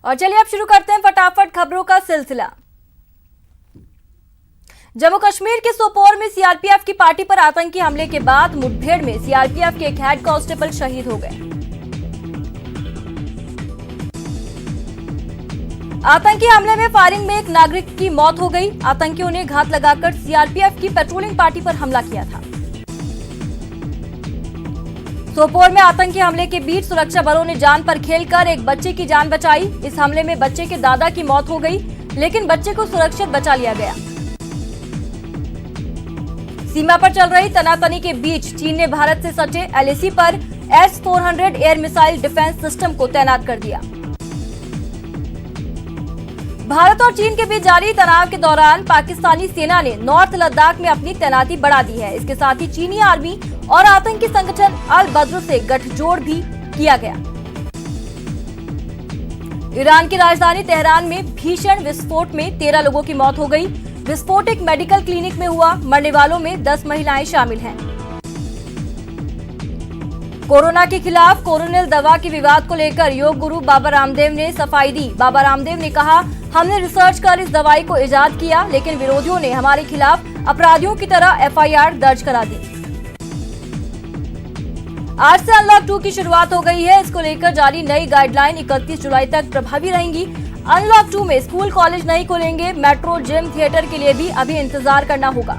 और चलिए अब शुरू करते हैं फटाफट खबरों का सिलसिला। जम्मू कश्मीर के सोपोर में सीआरपीएफ की पार्टी पर आतंकी हमले के बाद मुठभेड़ में सीआरपीएफ के एक हेड कांस्टेबल शहीद हो गए। आतंकी हमले में फायरिंग में एक नागरिक की मौत हो गई। आतंकियों ने घात लगाकर सीआरपीएफ की पेट्रोलिंग पार्टी पर हमला किया था। सोपोर में आतंकी हमले के बीच सुरक्षा बलों ने जान पर खेलकर एक बच्चे की जान बचाई। इस हमले में बच्चे के दादा की मौत हो गई, लेकिन बच्चे को सुरक्षित बचा लिया गया। सीमा पर चल रही तनातनी के बीच चीन ने भारत से सटे एलएसी पर S-400 air missile defence system को तैनात कर दिया। भारत और चीन के बीच जारी तनाव के दौरान पाकिस्तानी सेना ने नॉर्थ लद्दाख में अपनी तैनाती बढ़ा दी है। इसके साथ ही चीनी आर्मी और आतंकी संगठन अल बद्र से गठजोड़ भी किया गया। ईरान की राजधानी तेहरान में भीषण विस्फोट में 13 लोगों की मौत हो गई। विस्फोट एक मेडिकल क्लिनिक में हुआ। मरने वालों में 10 महिलाएं शामिल हैं। कोरोना के खिलाफ कोरोनिल दवा के विवाद को लेकर योग गुरु बाबा रामदेव ने सफाई दी। बाबा रामदेव ने कहा, हमने रिसर्च कर इस दवाई को इजाद किया, लेकिन विरोधियों ने हमारे खिलाफ अपराधियों की तरह FIR दर्ज करा दी। आज से अनलॉक 2 की शुरुआत हो गई है। इसको लेकर जारी नई गाइडलाइन 31 जुलाई तक प्रभावी रहेंगी। अनलॉक 2 में स्कूल कॉलेज नहीं खुलेंगे। मेट्रो, जिम, थिएटर के लिए भी अभी इंतजार करना होगा।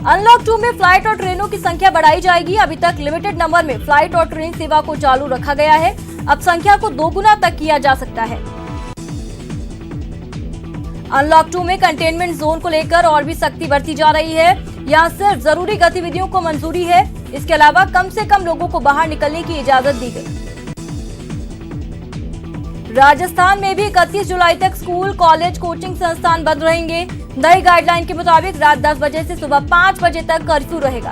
अनलॉक 2 में फ्लाइट और ट्रेनों की संख्या बढ़ाई जाएगी। अभी तक लिमिटेड नंबर में फ्लाइट और ट्रेन सेवा को चालू रखा गया है। अब संख्या को 2 गुना तक किया जा सकता है। अनलॉक 2 में कंटेनमेंट जोन को लेकर और भी सख्ती बरती जा रही है। यहाँ सिर्फ जरूरी गतिविधियों को मंजूरी है। इसके अलावा कम से कम लोगों को बाहर निकलने की इजाजत दी गई। राजस्थान में भी 31 जुलाई तक स्कूल, कॉलेज, कोचिंग संस्थान बंद रहेंगे। नई गाइडलाइन के मुताबिक रात 10 बजे से सुबह 5 बजे तक कर्फ्यू रहेगा।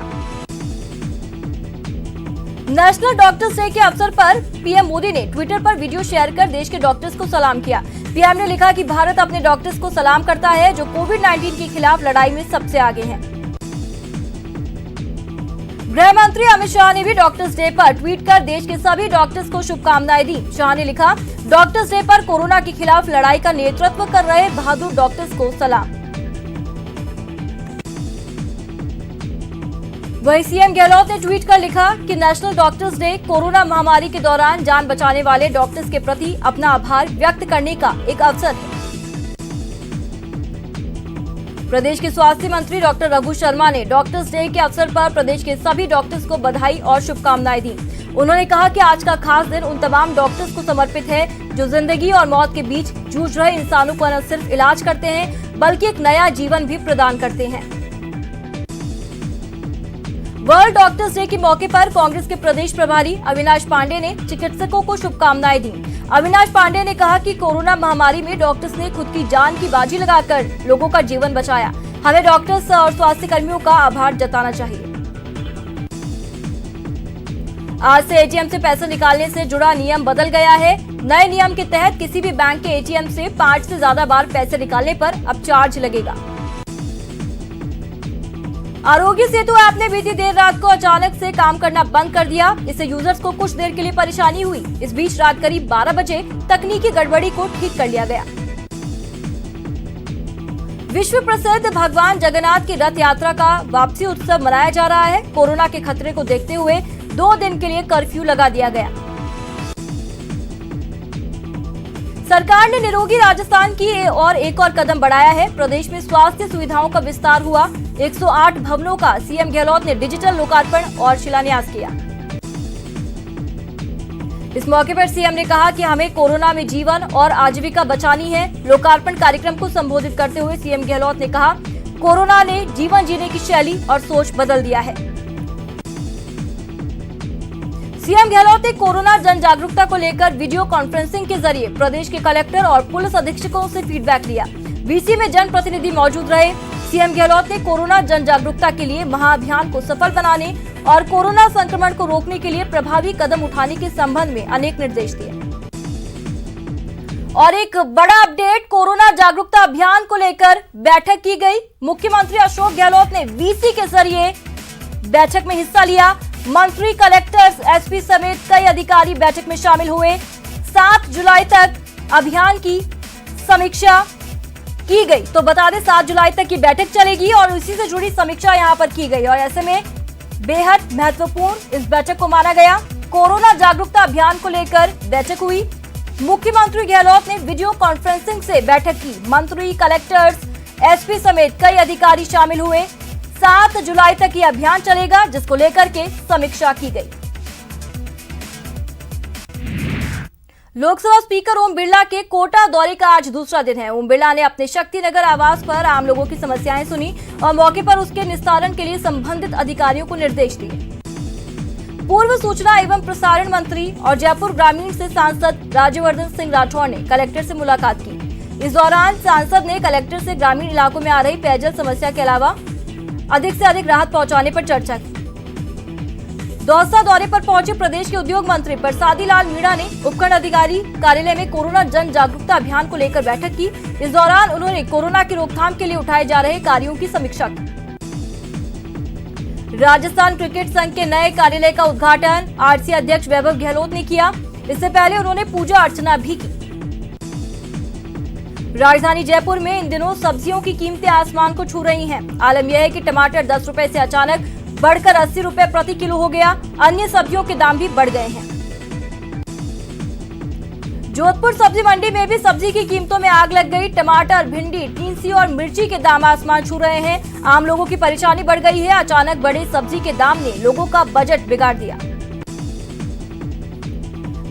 नेशनल डॉक्टर्स डे के अवसर पर पीएम मोदी ने ट्विटर पर वीडियो शेयर कर देश के डॉक्टर्स को सलाम किया। पीएम ने लिखा कि भारत अपने डॉक्टर्स को सलाम करता है, जो कोविड-19 के खिलाफ लड़ाई में सबसे आगे हैं। गृह मंत्री अमित शाह ने भी डॉक्टर्स डे पर ट्वीट कर देश के सभी डॉक्टर्स को शुभकामनाएं दी। शाह ने लिखा, डॉक्टर्स डे पर कोरोना के खिलाफ लड़ाई का नेतृत्व कर रहे बहादुर डॉक्टर्स को सलाम। वहीं सीएम गहलोत ने ट्वीट कर लिखा कि नेशनल डॉक्टर्स डे कोरोना महामारी के दौरान जान बचाने वाले डॉक्टर्स के प्रति अपना आभार व्यक्त करने का एक अवसर है। प्रदेश के स्वास्थ्य मंत्री डॉक्टर रघु शर्मा ने डॉक्टर्स डे के अवसर पर प्रदेश के सभी डॉक्टर्स को बधाई और शुभकामनाएं दी। उन्होंने कहा कि आज का खास दिन उन तमाम डॉक्टर्स को समर्पित है, जो जिंदगी और मौत के बीच जूझ रहे इंसानों को न सिर्फ इलाज करते हैं, बल्कि एक नया जीवन भी प्रदान करते हैं। वर्ल्ड डॉक्टर्स डे के मौके पर कांग्रेस के प्रदेश प्रभारी अविनाश पांडे ने चिकित्सकों को शुभकामनाएं दी। अविनाश पांडे ने कहा कि कोरोना महामारी में डॉक्टर्स ने खुद की जान की बाजी लगाकर लोगों का जीवन बचाया। हमें डॉक्टर्स और स्वास्थ्य कर्मियों का आभार जताना चाहिए। आज से एटीएम से पैसे निकालने से जुड़ा नियम बदल गया है। नए नियम के तहत किसी भी बैंक के एटीएम से 5 से ज्यादा बार पैसे निकालने पर अब चार्ज लगेगा। आरोग्य सेतु ऐप ने बीती देर रात को अचानक से काम करना बंद कर दिया। इससे यूजर्स को कुछ देर के लिए परेशानी हुई। इस बीच रात करीब 12 बजे तकनीकी गड़बड़ी को ठीक कर लिया गया। विश्व प्रसिद्ध भगवान जगन्नाथ की रथ यात्रा का वापसी उत्सव मनाया जा रहा है। कोरोना के खतरे को देखते हुए 2 दिन के लिए कर्फ्यू लगा दिया गया। सरकार ने निरोगी राजस्थान की और एक और कदम बढ़ाया है। प्रदेश में स्वास्थ्य सुविधाओं का विस्तार हुआ। 108 भवनों का सीएम गहलोत ने डिजिटल लोकार्पण और शिलान्यास किया। इस मौके पर सीएम ने कहा कि हमें कोरोना में जीवन और आजीविका बचानी है। लोकार्पण कार्यक्रम को संबोधित करते हुए सीएम गहलोत ने कहा, कोरोना ने जीवन जीने की शैली और सोच बदल दिया है। सीएम गहलोत ने कोरोना जन जागरूकता को लेकर वीडियो कॉन्फ्रेंसिंग के जरिए प्रदेश के कलेक्टर और पुलिस अधीक्षकों से फीडबैक लिया। वीसी में जनप्रतिनिधि मौजूद रहे। सीएम गहलोत ने कोरोना जन जागरूकता के लिए महाअभियान को सफल बनाने और कोरोना संक्रमण को रोकने के लिए प्रभावी कदम उठाने के संबंध में अनेक निर्देश दिए। और एक बड़ा अपडेट, कोरोना जागरूकता अभियान को लेकर बैठक की गई। मुख्यमंत्री अशोक गहलोत ने वीसी के जरिए बैठक में हिस्सा लिया। मंत्री, कलेक्टर्स, एसपी समेत कई अधिकारी बैठक में शामिल हुए। 7 जुलाई तक अभियान की समीक्षा की गई। तो बता दें 7 जुलाई तक की बैठक चलेगी और उसी से जुड़ी समीक्षा यहां पर की गई और ऐसे में बेहद महत्वपूर्ण इस बैठक को माना गया। कोरोना जागरूकता अभियान को लेकर बैठक हुई। मुख्यमंत्री गहलोत ने वीडियो कॉन्फ्रेंसिंग से बैठक की। मंत्री, कलेक्टर्स, एसपी समेत कई अधिकारी शामिल हुए। 7 जुलाई तक ये अभियान चलेगा, जिसको लेकर के समीक्षा की गई। लोकसभा स्पीकर ओम बिरला के कोटा दौरे का आज दूसरा दिन है। ओम बिरला ने अपने शक्तिनगर आवास पर आम लोगों की समस्याएं सुनी और मौके पर उसके निस्तारण के लिए संबंधित अधिकारियों को निर्देश दिए। पूर्व सूचना एवं प्रसारण मंत्री और जयपुर ग्रामीण से सांसद राज्यवर्धन सिंह राठौर ने कलेक्टर से मुलाकात की। इस दौरान सांसद ने कलेक्टर से ग्रामीण इलाकों में आ रही पेयजल समस्या के अलावा अधिक से अधिक राहत पहुंचाने पर चर्चा की। दौसा दौरे पर पहुंचे प्रदेश के उद्योग मंत्री प्रसादी लाल मीणा ने उपखंड अधिकारी कार्यालय में कोरोना जन जागरूकता अभियान को लेकर बैठक की। इस दौरान उन्होंने कोरोना की रोकथाम के लिए उठाए जा रहे कार्यों की समीक्षा की। राजस्थान क्रिकेट संघ के नए कार्यालय का उद्घाटन आरसी अध्यक्ष वैभव गहलोत ने किया। इससे पहले उन्होंने पूजा अर्चना भी की। राजधानी जयपुर में इन दिनों सब्जियों की कीमतें आसमान को छू रही हैं। आलम यह है कि टमाटर 10 रुपए से अचानक बढ़कर 80 रुपए प्रति किलो हो गया। अन्य सब्जियों के दाम भी बढ़ गए हैं। जोधपुर सब्जी मंडी में भी सब्जी की कीमतों में आग लग गई। टमाटर, भिंडी, टींसी और मिर्ची के दाम आसमान छू रहे हैं। आम लोगों की परेशानी बढ़ गई है। अचानक बढ़े सब्जी के दाम ने लोगों का बजट बिगाड़ दिया।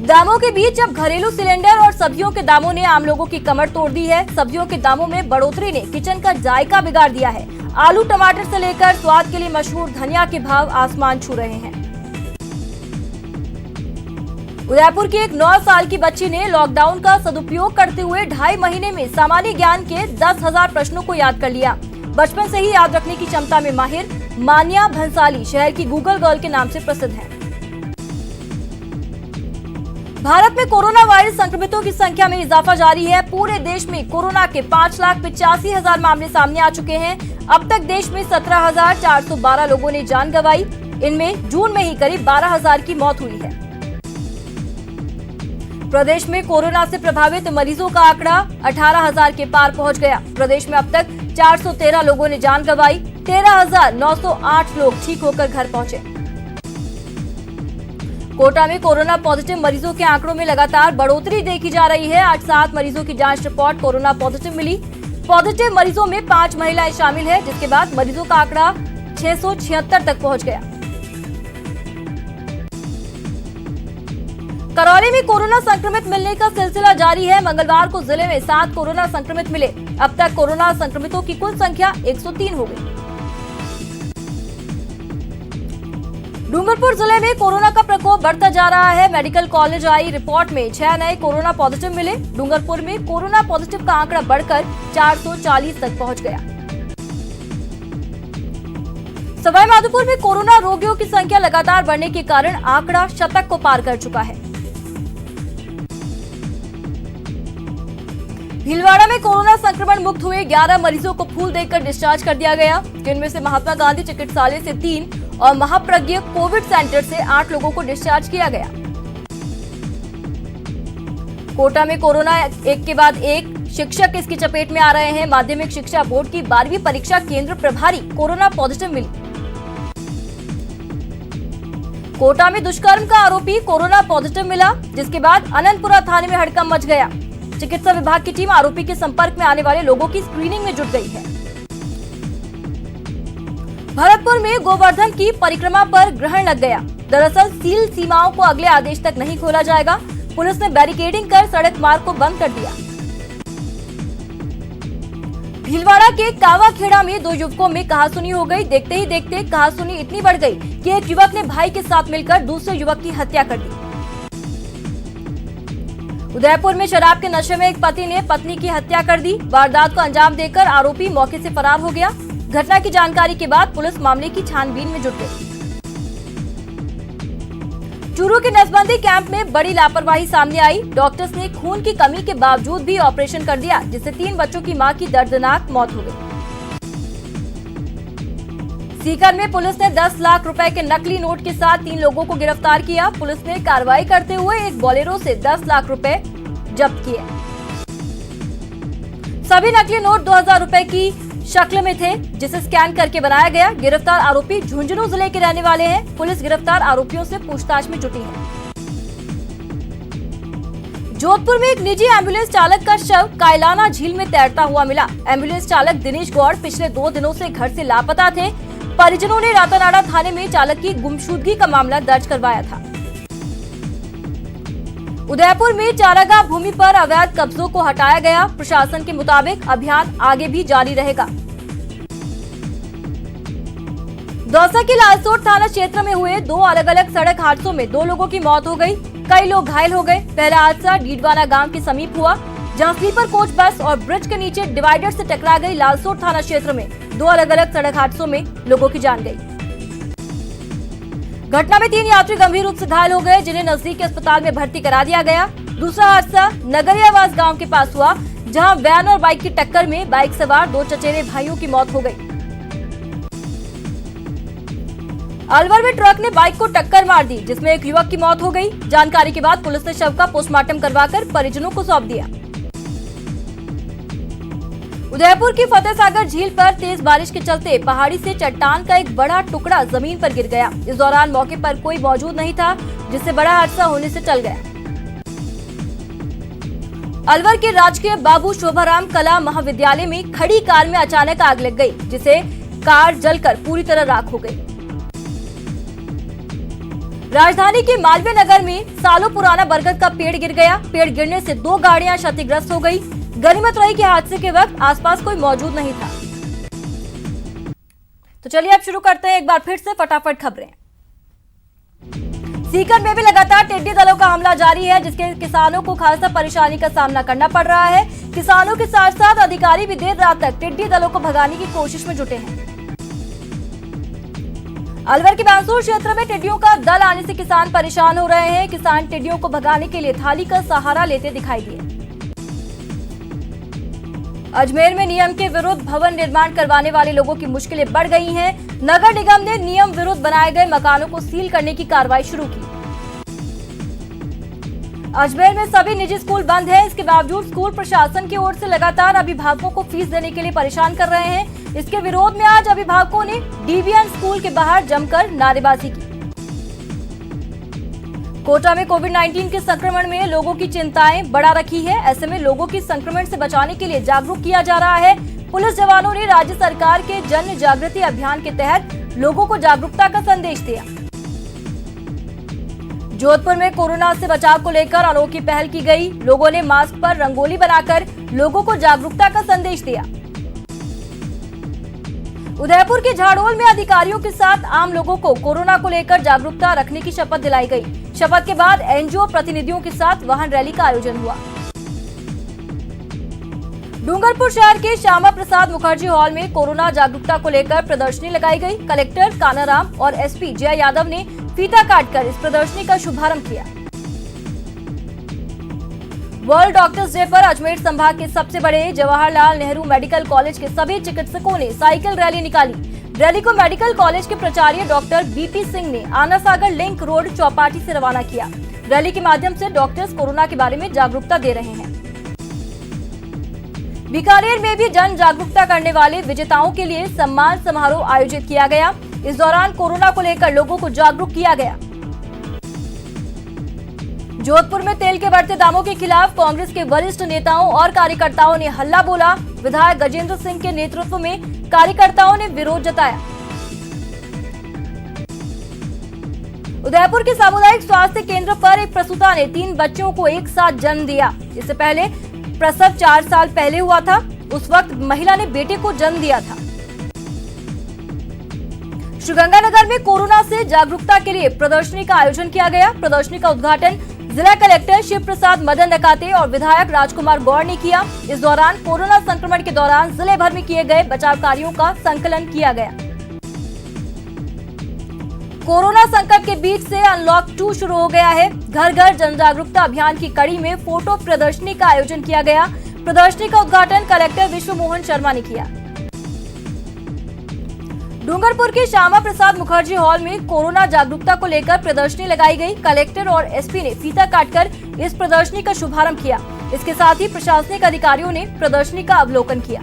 दामों के बीच अब घरेलू सिलेंडर और सब्जियों के दामों ने आम लोगों की कमर तोड़ दी है। सब्जियों के दामों में बढ़ोतरी ने किचन का जायका बिगाड़ दिया है। आलू, टमाटर से लेकर स्वाद के लिए मशहूर धनिया के भाव आसमान छू रहे हैं। उदयपुर की एक 9 साल की बच्ची ने लॉकडाउन का सदुपयोग करते हुए 2.5 महीने में सामान्य ज्ञान के 10,000 प्रश्नों को याद कर लिया। बचपन से ही याद रखने की क्षमता में माहिर मान्या भंसाली शहर की गूगल गर्ल के नाम से प्रसिद्ध है। भारत में कोरोना वायरस संक्रमितों की संख्या में इजाफा जारी है। पूरे देश में कोरोना के 5,85,000 मामले सामने आ चुके हैं। अब तक देश में 17,412 लोगों ने जान गंवाई। इनमें जून में ही करीब 12,000 की मौत हुई है। प्रदेश में कोरोना से प्रभावित मरीजों का आंकड़ा 18,000 के पार पहुंच गया। प्रदेश में अब तक 413 लोगों ने जान गंवाई। 13,908 लोग ठीक होकर घर पहुंचे। कोटा में कोरोना पॉजिटिव मरीजों के आंकड़ों में लगातार बढ़ोतरी देखी जा रही है। आज 7 मरीजों की जांच रिपोर्ट कोरोना पॉजिटिव मिली। पॉजिटिव मरीजों में 5 महिलाएं शामिल है, जिसके बाद मरीजों का आंकड़ा 676 तक पहुंच गया। करौली में कोरोना संक्रमित मिलने का सिलसिला जारी है। मंगलवार को जिले में 7 कोरोना संक्रमित मिले। अब तक कोरोना संक्रमितों की कुल संख्या 103 हो गई। डूंगरपुर जिले में कोरोना का प्रकोप बढ़ता जा रहा है। मेडिकल कॉलेज आई रिपोर्ट में 6 नए कोरोना पॉजिटिव मिले। डूंगरपुर में कोरोना पॉजिटिव का आंकड़ा बढ़कर 440 तक पहुंच गया। सवाई माधोपुर में कोरोना रोगियों की संख्या लगातार बढ़ने के कारण आंकड़ा शतक को पार कर चुका है। भीलवाड़ा में कोरोना संक्रमण मुक्त हुए 11 मरीजों को फूल देकर डिस्चार्ज कर दिया गया, जिनमें से महात्मा गांधी चिकित्सालय से 3 और महाप्रज्ञ कोविड सेंटर से 8 लोगों को डिस्चार्ज किया गया। कोटा में कोरोना एक के बाद एक शिक्षक इसकी चपेट में आ रहे हैं। माध्यमिक शिक्षा बोर्ड की 12वीं परीक्षा केंद्र प्रभारी कोरोना पॉजिटिव मिली। कोटा में दुष्कर्म का आरोपी कोरोना पॉजिटिव मिला, जिसके बाद अनंतपुरा थाने में हड़कंप मच गया। चिकित्सा विभाग की टीम आरोपी के संपर्क में आने वाले लोगों की स्क्रीनिंग में जुट गई है। भरतपुर में गोवर्धन की परिक्रमा पर ग्रहण लग गया। दरअसल सील सीमाओं को अगले आदेश तक नहीं खोला जाएगा। पुलिस ने बैरिकेडिंग कर सड़क मार्ग को बंद कर दिया। भीलवाड़ा के कावाखेड़ा में 2 युवकों में कहासुनी हो गई। देखते ही देखते कहासुनी इतनी बढ़ गई कि एक युवक ने भाई के साथ मिलकर दूसरे युवक की हत्या कर दी। उदयपुर में शराब के नशे में एक पति ने पत्नी की हत्या कर दी। वारदात को अंजाम देकर आरोपी मौके से फरार हो गया। घटना की जानकारी के बाद पुलिस मामले की छानबीन में जुट गई। चूरू के नसबंदी कैंप में बड़ी लापरवाही सामने आई। डॉक्टर्स ने खून की कमी के बावजूद भी ऑपरेशन कर दिया, जिससे 3 बच्चों की मां की दर्दनाक मौत हो गई। सीकर में पुलिस ने 10 लाख रुपए के नकली नोट के साथ 3 लोगों को गिरफ्तार किया। पुलिस ने कार्रवाई करते हुए एक बोलेरो से 10 लाख रुपए जब्त किए। सभी नकली नोट 2000 रुपए की शक्ल में थे, जिसे स्कैन करके बनाया गया। गिरफ्तार आरोपी झुंझुनू जिले के रहने वाले हैं। पुलिस गिरफ्तार आरोपियों से पूछताछ में जुटी है। जोधपुर में एक निजी एम्बुलेंस चालक का शव कायलाना झील में तैरता हुआ मिला। एम्बुलेंस चालक दिनेश गौड़ पिछले 2 दिनों से घर से लापता थे। परिजनों ने रातानाडा थाने में चालक की गुमशुदगी का मामला दर्ज करवाया था। उदयपुर में चारागाह भूमि पर अवैध कब्जों को हटाया गया। प्रशासन के मुताबिक अभियान आगे भी जारी रहेगा। दौसा के लालसोट थाना क्षेत्र में हुए 2 अलग अलग सड़क हादसों में 2 लोगों की मौत हो गई, कई लोग घायल हो गए। पहला हादसा डीडवाना गांव के समीप हुआ, जहां स्लीपर कोच बस और ब्रिज के नीचे डिवाइडर से टकरा गई। लालसोट थाना क्षेत्र में 2 अलग अलग सड़क हादसों में लोगों की जान गई। घटना में 3 यात्री गंभीर रूप से घायल हो गए, जिन्हें नजदीक के अस्पताल में भर्ती करा दिया गया। दूसरा हादसा नगरियावास गांव के पास हुआ, जहां वैन और बाइक की टक्कर में बाइक सवार 2 चचेरे भाइयों की मौत हो गई। अलवर में ट्रक ने बाइक को टक्कर मार दी, जिसमें एक युवक की मौत हो गई। जानकारी के बाद पुलिस ने शव का पोस्टमार्टम करवाकर परिजनों को सौंप दिया। उदयपुर की फतेह सागर झील पर तेज बारिश के चलते पहाड़ी से चट्टान का एक बड़ा टुकड़ा जमीन पर गिर गया। इस दौरान मौके पर कोई मौजूद नहीं था, जिससे बड़ा हादसा होने से टल गया। अलवर के राजकीय बाबू शोभाराम कला महाविद्यालय में खड़ी कार में अचानक आग लग गई, जिसे कार जलकर पूरी तरह राख हो गई। राजधानी के मालवीय नगर में सालों पुराना बरगद का पेड़ गिर गया। पेड़ गिरने से 2 गाड़ियां क्षतिग्रस्त हो गई। गनीमत रही कि हादसे के वक्त आसपास कोई मौजूद नहीं था। तो चलिए अब शुरू करते हैं एक बार फिर से फटाफट खबरें। सीकर में भी लगातार टिड्डी दलों का हमला जारी है, जिसके किसानों को खासा परेशानी का सामना करना पड़ रहा है। किसानों के साथ साथ अधिकारी भी देर रात तक टिड्डी दलों को भगाने की कोशिश में जुटे हैं। अलवर के बांसुर क्षेत्र में टिड्डियों का दल आने से किसान परेशान हो रहे हैं। किसान टिड्डियों को भगाने के लिए थाली का सहारा लेते दिखाई दिए। अजमेर में नियम के विरुद्ध भवन निर्माण करवाने वाले लोगों की मुश्किलें बढ़ गई हैं। नगर निगम ने नियम विरुद्ध बनाए गए मकानों को सील करने की कार्रवाई शुरू की। अजमेर में सभी निजी स्कूल बंद हैं। इसके बावजूद स्कूल प्रशासन की ओर से लगातार अभिभावकों को फीस देने के लिए परेशान कर रहे हैं। इसके विरोध में आज अभिभावकों ने डीवीएन स्कूल के बाहर जमकर नारेबाजी की। कोटा में कोविड-19 के संक्रमण में लोगों की चिंताएं बढ़ा रखी है। ऐसे में लोगों की संक्रमण से बचाने के लिए जागरूक किया जा रहा है। पुलिस जवानों ने राज्य सरकार के जन जागृति अभियान के तहत लोगों को जागरूकता का संदेश दिया। जोधपुर में कोरोना से बचाव को लेकर अनोखी पहल की गई। लोगों ने मास्क पर रंगोली बनाकर लोगों को जागरूकता का संदेश दिया। उदयपुर के झाड़ोल में अधिकारियों के साथ आम लोगों को कोरोना को लेकर जागरूकता रखने की शपथ दिलाई गई। शपथ के बाद एनजीओ प्रतिनिधियों के साथ वाहन रैली का आयोजन हुआ। डूंगरपुर शहर के श्यामा प्रसाद मुखर्जी हॉल में कोरोना जागरूकता को लेकर प्रदर्शनी लगाई गई। कलेक्टर कानाराम और एसपी जय यादव ने फीता काटकर इस प्रदर्शनी का शुभारंभ किया। वर्ल्ड डॉक्टर्स डे पर अजमेर संभाग के सबसे बड़े जवाहरलाल नेहरू मेडिकल कॉलेज के सभी चिकित्सकों ने साइकिल रैली निकाली। रैली को मेडिकल कॉलेज के प्राचार्य डॉक्टर बीपी सिंह ने आना सागर लिंक रोड चौपाटी से रवाना किया। रैली के माध्यम से डॉक्टर्स कोरोना के बारे में जागरूकता दे रहे हैं। बीकानेर में भी जन जागरूकता करने वाले विजेताओं के लिए सम्मान समारोह आयोजित किया गया। इस दौरान कोरोना को लेकर लोगों को जागरूक किया गया। जोधपुर में तेल के बढ़ते दामों के खिलाफ कांग्रेस के वरिष्ठ नेताओं और कार्यकर्ताओं ने हल्ला बोला। विधायक गजेंद्र सिंह के नेतृत्व में कार्यकर्ताओं ने विरोध जताया। उदयपुर के सामुदायिक स्वास्थ्य केंद्र पर एक प्रसूता ने 3 बच्चों को एक साथ जन्म दिया। इससे पहले प्रसव 4 साल पहले हुआ था। उस वक्त महिला ने बेटे को जन्म दिया था। श्रीगंगानगर में कोरोना से जागरूकता के लिए प्रदर्शनी का आयोजन किया गया। प्रदर्शनी का उद्घाटन जिला कलेक्टर शिव प्रसाद मदन नकाते और विधायक राजकुमार गौड़ ने किया। इस दौरान कोरोना संक्रमण के दौरान जिले भर में किए गए बचाव कार्यों का संकलन किया गया। कोरोना संकट के बीच से अनलॉक 2 शुरू हो गया है। घर घर जन जागरूकता अभियान की कड़ी में फोटो प्रदर्शनी का आयोजन किया गया। प्रदर्शनी का उद्घाटन कलेक्टर विश्व मोहन शर्मा ने किया। डूंगरपुर के श्यामा प्रसाद मुखर्जी हॉल में कोरोना जागरूकता को लेकर प्रदर्शनी लगाई गई। कलेक्टर और एसपी ने फीता काटकर इस प्रदर्शनी का शुभारंभ किया। इसके साथ ही प्रशासनिक अधिकारियों ने प्रदर्शनी का अवलोकन किया।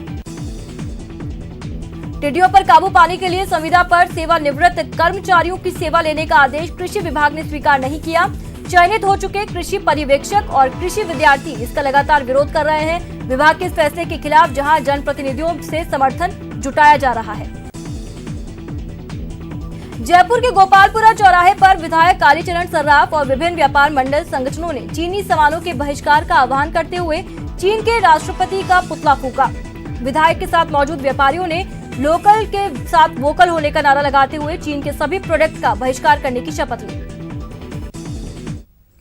टिड्डियों पर काबू पाने के लिए संविदा पर सेवानिवृत्त कर्मचारियों की सेवा लेने का आदेश कृषि विभाग ने स्वीकार नहीं किया। चयनित हो चुके कृषि पर्यवेक्षक और कृषि विद्यार्थी इसका लगातार विरोध कर रहे हैं। विभाग के इस फैसले के खिलाफ जहां जनप्रतिनिधियों से समर्थन जुटाया जा रहा है। जयपुर के गोपालपुरा चौराहे पर विधायक कालीचरण सर्राफ और विभिन्न व्यापार मंडल संगठनों ने चीनी सामानों के बहिष्कार का आह्वान करते हुए चीन के राष्ट्रपति का पुतला फूंका। विधायक के साथ मौजूद व्यापारियों ने लोकल के साथ वोकल होने का नारा लगाते हुए चीन के सभी प्रोडक्ट का बहिष्कार करने की शपथ ली।